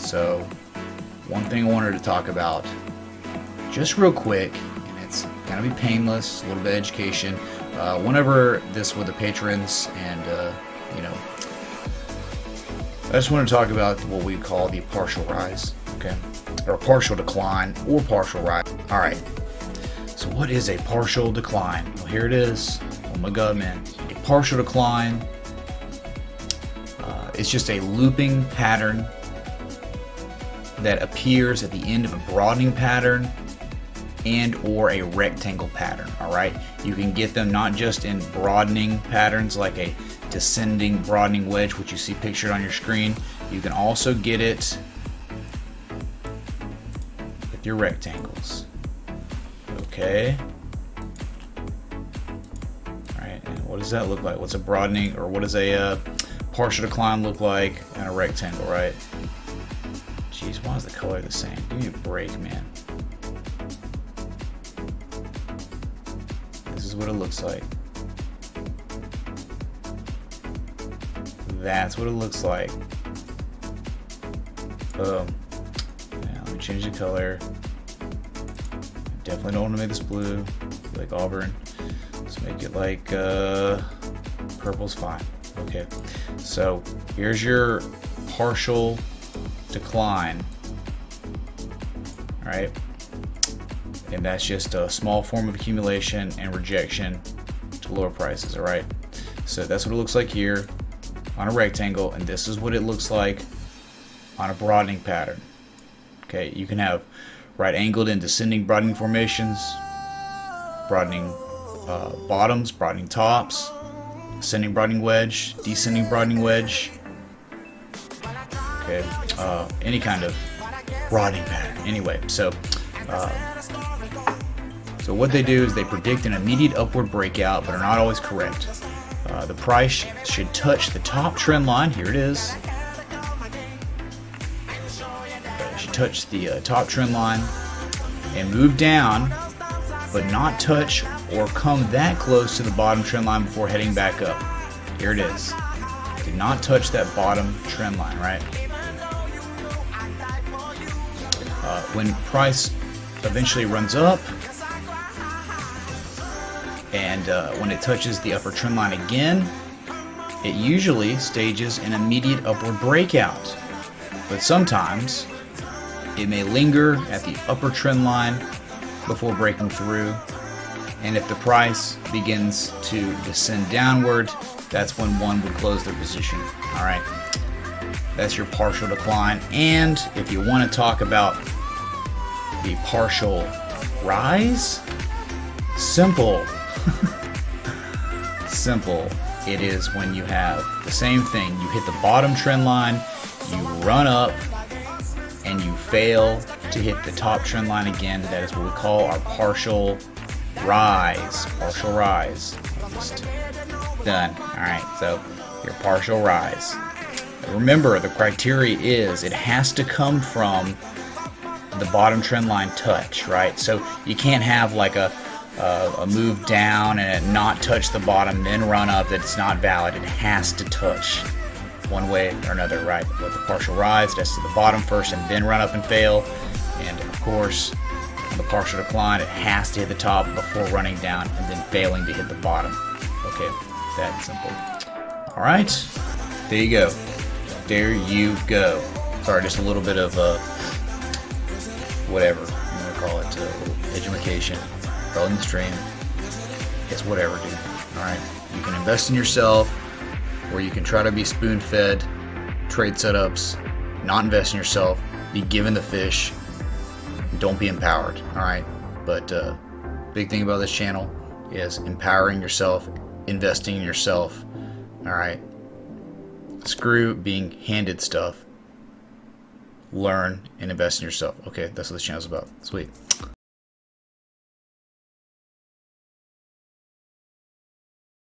So one thing I wanted to talk about just real quick, and it's gonna be painless, a little bit of education. Whenever this with the patrons, and you know, I just want to talk about what we call the partial rise, okay, or partial decline or partial rise. All right. So what is a partial decline? Well, here it is. Oh my God, man! A partial decline. It's just a looping pattern that appears at the end of a broadening pattern and or a rectangle pattern. All right, you can get them not just in broadening patterns like a descending broadening wedge, which you see pictured on your screen. You can also get it with your rectangles. Okay. All right, and what does that look like? What's a broadening, or what does a partial decline look like in a rectangle, right? Jeez, why is the color the same? Give me a break, man. This is what it looks like. That's what it looks like. Boom. Now, let me change the color. Definitely don't want to make this blue, like auburn. Let's make it like purple's fine. Okay, so here's your partial decline. All right, and that's just a small form of accumulation and rejection to lower prices. All right, so that's what it looks like here on a rectangle, and this is what it looks like on a broadening pattern. Okay, you can have right angled and descending broadening formations, broadening bottoms, broadening tops, ascending broadening wedge, descending broadening wedge. Okay, any kind of broadening pattern. Anyway, so what they do is they predict an immediate upward breakout, but are not always correct. The price should touch the top trend line. Here it is. It should touch the top trend line and move down, but not touch or come that close to the bottom trend line before heading back up. Here it is. Did not touch that bottom trend line, right? When price eventually runs up, and when it touches the upper trend line again, it usually stages an immediate upward breakout. But sometimes it may linger at the upper trend line before breaking through. And if the price begins to descend downward, that's when one would close their position. All right, that's your partial decline. And if you want to talk about the partial rise, simple. Simple. It is when you have the same thing. You hit the bottom trend line, you run up, and you fail to hit the top trend line again. That is what we call our partial rise. Partial rise. Just done. Alright, so your partial rise. Remember, the criteria is it has to come from the bottom trend line touch, right? So you can't have like a move down and it not touch the bottom, then run up. It's not valid. It has to touch one way or another, right? With the partial rise, that's to the bottom first and then run up and fail. And of course, on the partial decline, it has to hit the top before running down and then failing to hit the bottom. Okay, that simple. All right, there you go. There you go. Sorry, just a little bit of whatever you want to call it, a little education. In the stream, it's whatever, dude. All right, you can invest in yourself, or you can try to be spoon-fed trade setups, not invest in yourself, be given the fish, don't be empowered. All right, but big thing about this channel is empowering yourself, investing in yourself. All right, screw being handed stuff. Learn and invest in yourself. Okay, that's what this channel's about. Sweet.